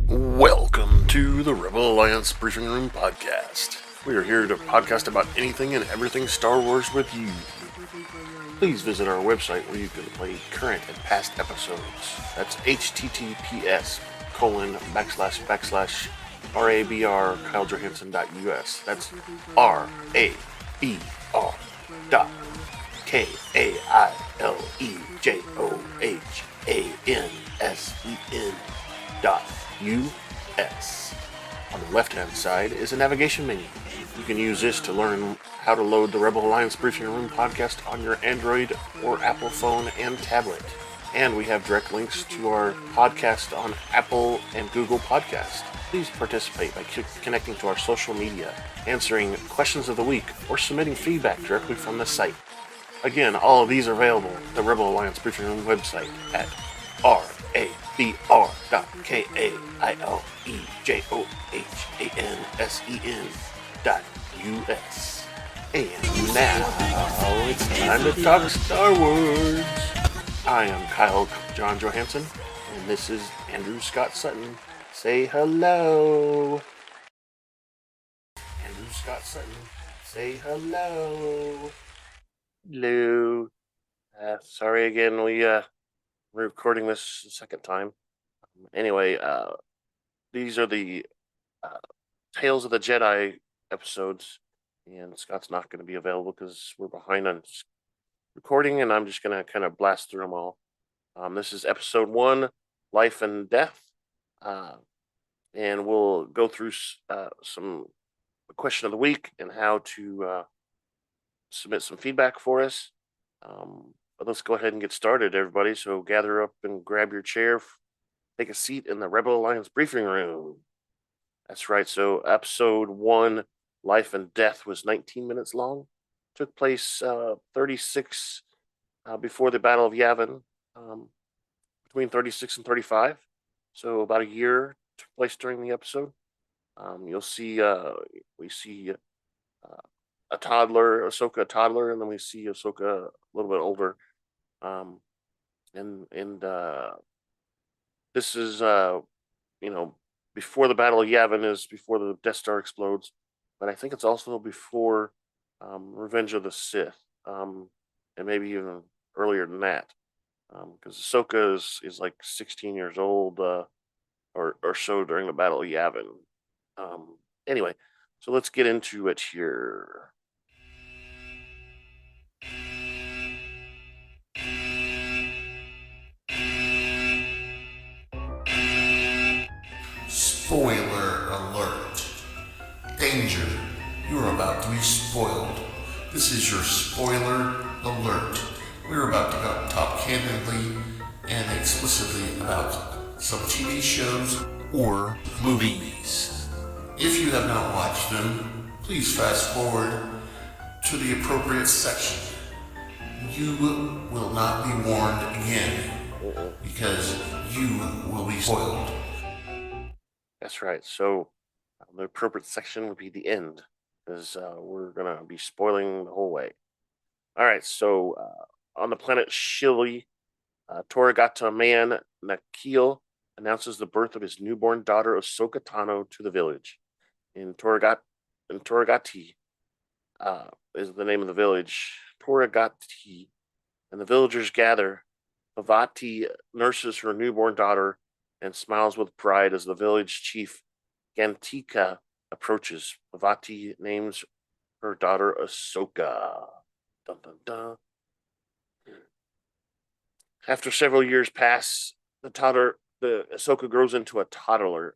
Welcome to the Rebel Alliance Briefing Room Podcast. We are here to podcast about anything and everything Star Wars with you. Please visit our website where you can play current and past episodes. That's https://RABR KyleJohansson.us. That's RABR dot KAILEJOHANSEN dot US. On the left-hand side is a navigation menu. You can use this to learn how to load the Rebel Alliance Briefing Room podcast on your Android or Apple phone and tablet. And we have direct links to our podcast on Apple and Google Podcast. Please participate by connecting to our social media, answering questions of the week, or submitting feedback directly from the site. Again, all of these are available at the Rebel Alliance Briefing Room website at RABR.KAILEJOHANSEN.US. And now it's time to talk Star Wars. I am Kyle John Johansson, and this is Andrew Scott Sutton. Say hello. Andrew Scott Sutton, say hello. Hello. Sorry again, we're recording this the second time. Anyway, these are the Tales of the Jedi episodes, and Scott's not going to be available because we're behind on recording, and I'm just going to kind of blast through them all. This is episode 1, Life and Death, and we'll go through some question of the week and how to submit some feedback for us. But let's go ahead and get started, everybody. So gather up and grab your chair, take a seat in the Rebel Alliance briefing room. That's right. So episode 1, Life and Death, was 19 minutes long. Took place 36 before the Battle of Yavin, between 36 and 35. So about a year took place during the episode. You'll see we see a toddler, Ahsoka a toddler, and then we see Ahsoka a little bit older. This is before the Battle of Yavin, is before the Death Star explodes, but I think it's also before Revenge of the Sith, and maybe even earlier than that, because Ahsoka is like 16 years old or so during the Battle of Yavin. Anyway, so let's get into it here. Spoiler alert. Danger. You're about to be spoiled. This is your spoiler alert. We're about to talk candidly and explicitly about some TV shows or movies. If you have not watched them, please fast forward to the appropriate section. You will not be warned again because you will be spoiled. That's right. So the appropriate section would be the end, because we're going to be spoiling the whole way. All right. So on the planet Shili, Toragata man Nakil announces the birth of his newborn daughter Ahsoka Tano to the village. In Toragati is the name of the village. Toragati, and the villagers gather. Pavati nurses her newborn daughter and smiles with pride as the village chief Gantika approaches. Pavati names her daughter Ahsoka. Dun, dun, dun. After several years pass, the Ahsoka grows into a toddler.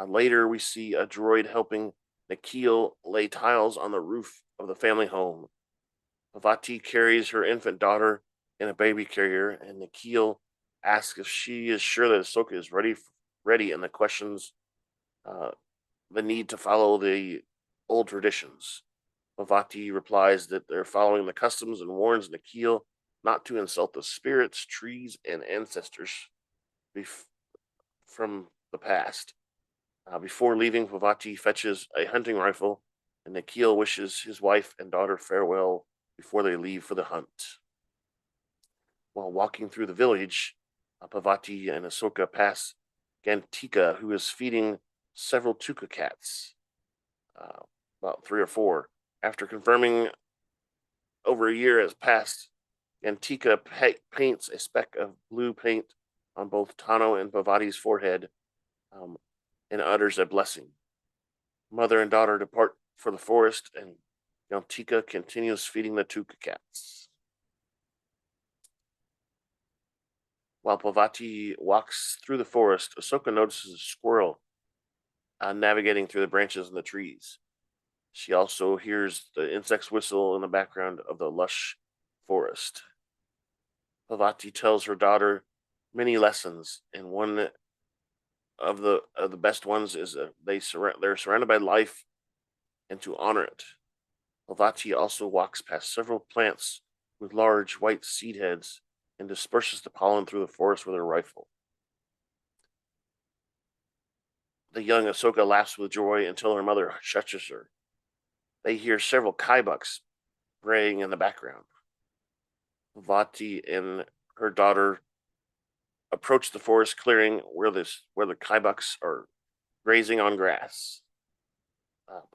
Later, we see a droid helping Nikhil lay tiles on the roof of the family home. Pavati carries her infant daughter in a baby carrier, and Nikhil asks if she is sure that Ahsoka is ready, and the questions the need to follow the old traditions. Pavati replies that they're following the customs and warns Nikhil not to insult the spirits, trees, and ancestors from the past. Before leaving, Pavati fetches a hunting rifle, and Nikhil wishes his wife and daughter farewell before they leave for the hunt. While walking through the village, Pavati and Ahsoka pass Gantika, who is feeding several Tuca cats, about 3 or 4. After confirming over a year has passed, Gantika paints a speck of blue paint on both Tano and Bhavati's forehead, um, and utters a blessing. Mother and daughter depart for the forest, and Gantika continues feeding the Tuca cats. While Bhavati walks through the forest, Ahsoka notices a squirrel navigating through the branches and the trees. She also hears the insects whistle in the background of the lush forest. Bhavati tells her daughter many lessons, and one of the best ones is they're surrounded by life, and to honor it. Bhavati also walks past several plants with large white seed heads and disperses the pollen through the forest with her rifle. The young Ahsoka laughs with joy until her mother shushes her. They hear several kaibucks braying in the background. Bhavati and her daughter approach the forest clearing where the kaibucks are grazing on grass.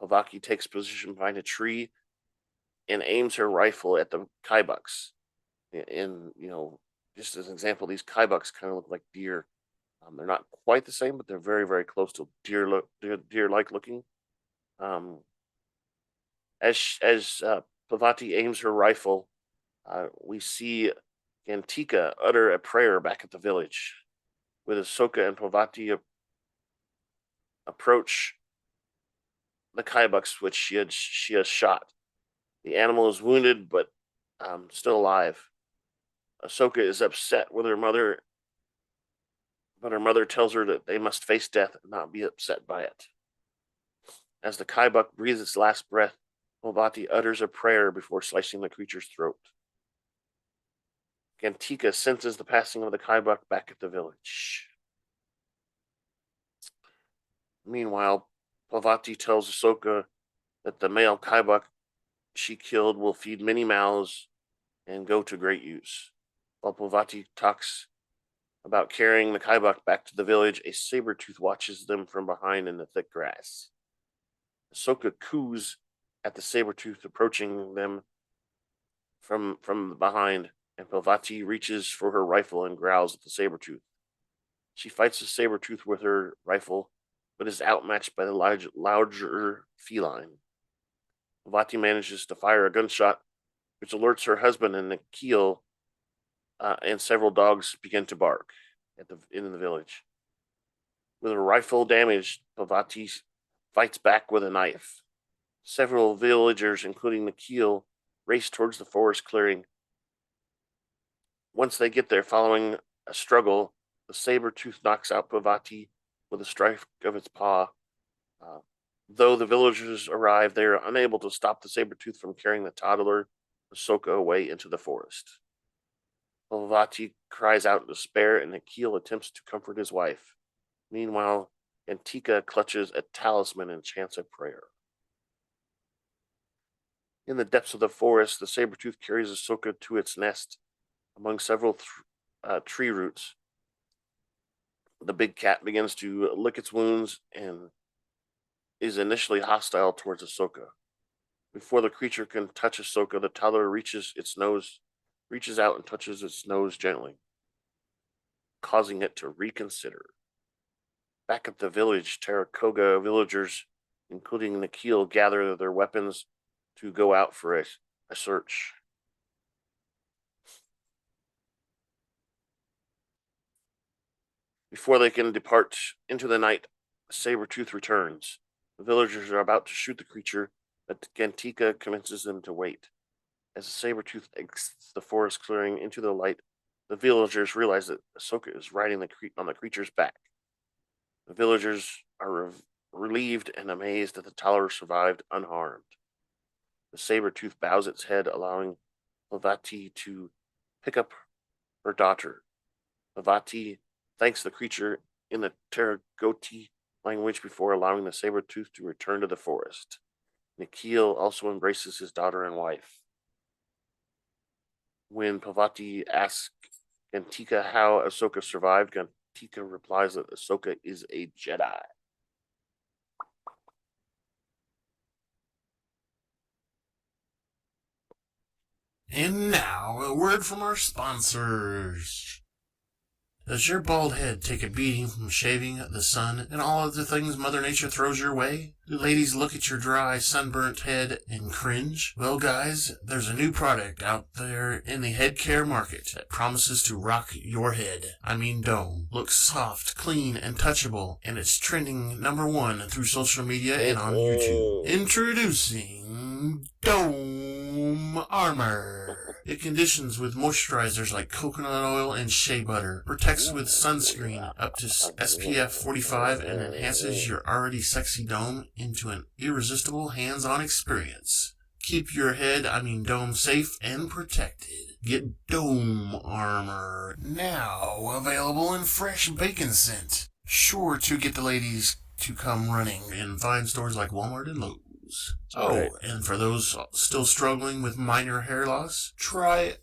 Bhavati takes position behind a tree and aims her rifle at the kaibucks. And just as an example, these kaibucks kind of look like deer. They're not quite the same, but they're very, very close to deer-like looking. As Pavati aims her rifle, we see Gantika utter a prayer back at the village. With Ahsoka and Pavati approach the kaibucks, which she has shot. The animal is wounded, but still alive. Ahsoka is upset with her mother, but her mother tells her that they must face death and not be upset by it. As the kaibuk breathes its last breath, Mobati utters a prayer before slicing the creature's throat. Gantika senses the passing of the kaibuk back at the village. Meanwhile, Pavati tells Ahsoka that the male kaibuk she killed will feed many mouths and go to great use. While Pavati talks about carrying the kaibuk back to the village, a Sabertooth watches them from behind in the thick grass. Ahsoka coos at the Sabertooth approaching them from behind, and Pavati reaches for her rifle and growls at the Sabertooth. She fights the Sabertooth with her rifle, but is outmatched by the larger feline. Pavati manages to fire a gunshot, which alerts her husband and Nikhil, and several dogs begin to bark in the village. With her rifle damaged, Pavati fights back with a knife. Several villagers, including Nikhil, race towards the forest clearing. Once they get there, following a struggle, the Sabertooth knocks out Pavati with a strike of its paw. Though the villagers arrive, they are unable to stop the Sabertooth from carrying the toddler Ahsoka away into the forest. Pavati cries out in despair, and Nikhil attempts to comfort his wife. Meanwhile, Antika clutches a talisman and chants a prayer. In the depths of the forest, the Sabertooth carries Ahsoka to its nest among several tree roots. The big cat begins to lick its wounds and is initially hostile towards Ahsoka. Before the creature can touch Ahsoka, the toddler reaches out and touches its nose gently, causing it to reconsider. Back at the village, Tarakoga villagers, including Nikhil, gather their weapons to go out for a search. Before they can depart into the night, Sabertooth returns. The villagers are about to shoot the creature, but Gantika convinces them to wait. As the Sabertooth exits the forest clearing into the light, the villagers realize that Ahsoka is riding on the creature's back. The villagers are relieved and amazed that the toddler survived unharmed. The Sabertooth bows its head, allowing Pavati to pick up her daughter. Pavati thanks the creature in the Teragoti language before allowing the Sabertooth to return to the forest. Nikhil also embraces his daughter and wife. When Pavati asks Gantika how Ahsoka survived, Tika replies that Ahsoka is a Jedi. And now, a word from our sponsors. Does your bald head take a beating from shaving, the sun, and all other things Mother Nature throws your way? Do ladies look at your dry, sunburnt head and cringe? Well, guys, there's a new product out there in the head care market that promises to rock your head. Dome. Looks soft, clean, and touchable, and it's trending #1 through social media and on YouTube. Introducing Dome Armor. It conditions with moisturizers like coconut oil and shea butter, protects with sunscreen up to SPF 45, and enhances your already sexy dome into an irresistible hands-on experience. Keep your head, dome, safe and protected. Get Dome Armor, now available in fresh bacon scent. Sure to get the ladies to come running in fine stores like Walmart and Lowe's. Okay. Oh, and for those still struggling with minor hair loss, try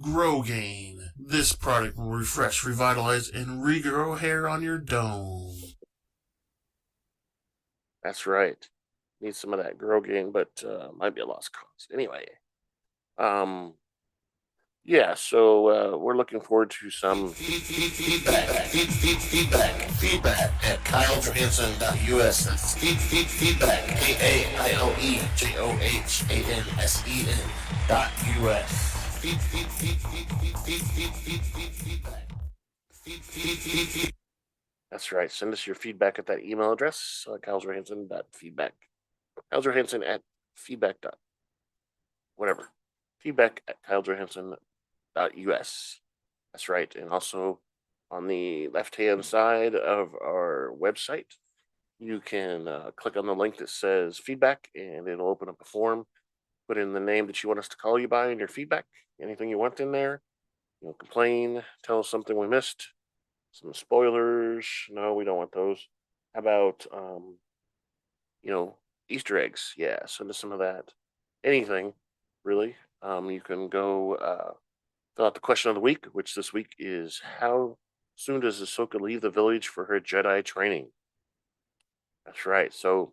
Grow Gain. This product will refresh, revitalize, and regrow hair on your dome. That's right. Need some of that Grow Gain, but might be a lost cause. Anyway, yeah. So we're looking forward to some Feedback at KyleJohansson.us. That's feedback, KaileJohansen.us. That's right. Send us your feedback at that email address, KylesJohansson.feedback. KylesJohansson at feedback. Whatever. Feedback at KylesJohansson.us. That's right. And also on the left-hand side of our website, you can click on the link that says feedback, and it'll open up a form. Put in the name that you want us to call you by in your feedback. Anything you want in there. Complain. Tell us something we missed. Some spoilers. No, we don't want those. How about, Easter eggs? Yeah, send us some of that. Anything, really. You can go fill out the question of the week, which this week is, how soon does Ahsoka leave the village for her Jedi training? That's right. So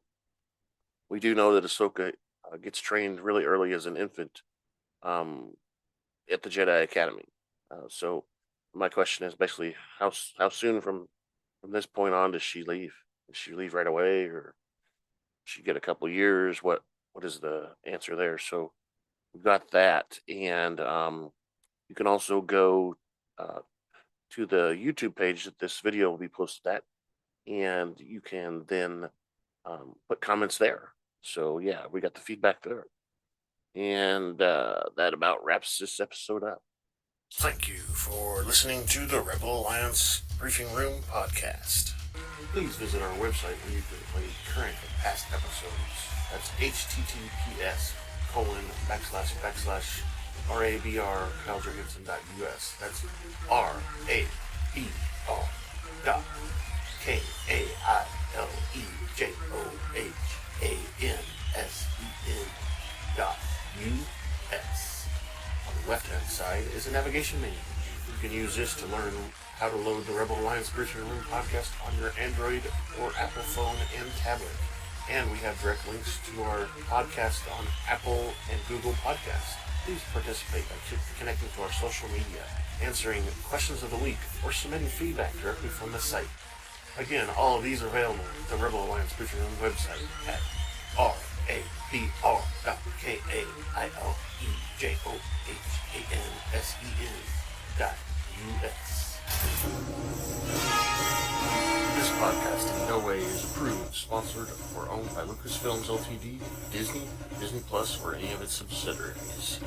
we do know that Ahsoka gets trained really early as an infant at the Jedi Academy. So my question is basically, how soon from this point on does she leave? Does she leave right away, or does she get a couple years? What is the answer there? So we've got that, and you can also go to the YouTube page that this video will be posted at, and you can then put comments there. So yeah, we got the feedback there. And that about wraps this episode up. Thank you for listening to the Rebel Alliance Briefing Room podcast. Please visit our website where you can play current and past episodes. That's https://RABR KyleJohansson.us. That's RABR.KaileJohansen.us. On the left-hand side is a navigation menu. You can use this to learn how to load the Rebel Alliance Briefing Room podcast on your Android or Apple phone and tablet. And we have direct links to our podcast on Apple and Google Podcasts. Please participate by connecting to our social media, answering questions of the week, or submitting feedback directly from the site. Again, all of these are available at the Rebel Alliance Briefing Room website at RABR.KaileJohansen.us. This podcast in no way is approved, sponsored, or owned by Lucasfilms Ltd., Disney, Disney Plus, or any of its subsidiaries.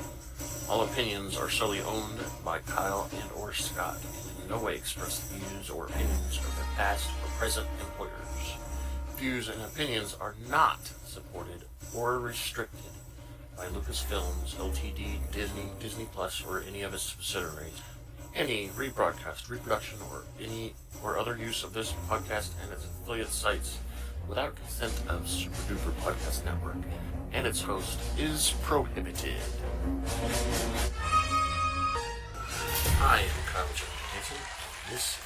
All opinions are solely owned by Kyle and or Scott, and in no way express the views or opinions of their past or present employers. Views and opinions are not supported or restricted by Lucasfilms Ltd., Disney, Disney Plus, or any of its subsidiaries. Any rebroadcast, reproduction, or other use of this podcast and its affiliate sites without consent of Super Duper Podcast Network and its host is prohibited. I am Kyle Johansson. This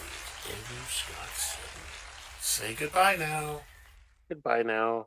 is Andrew Scott said, say goodbye now. Goodbye now.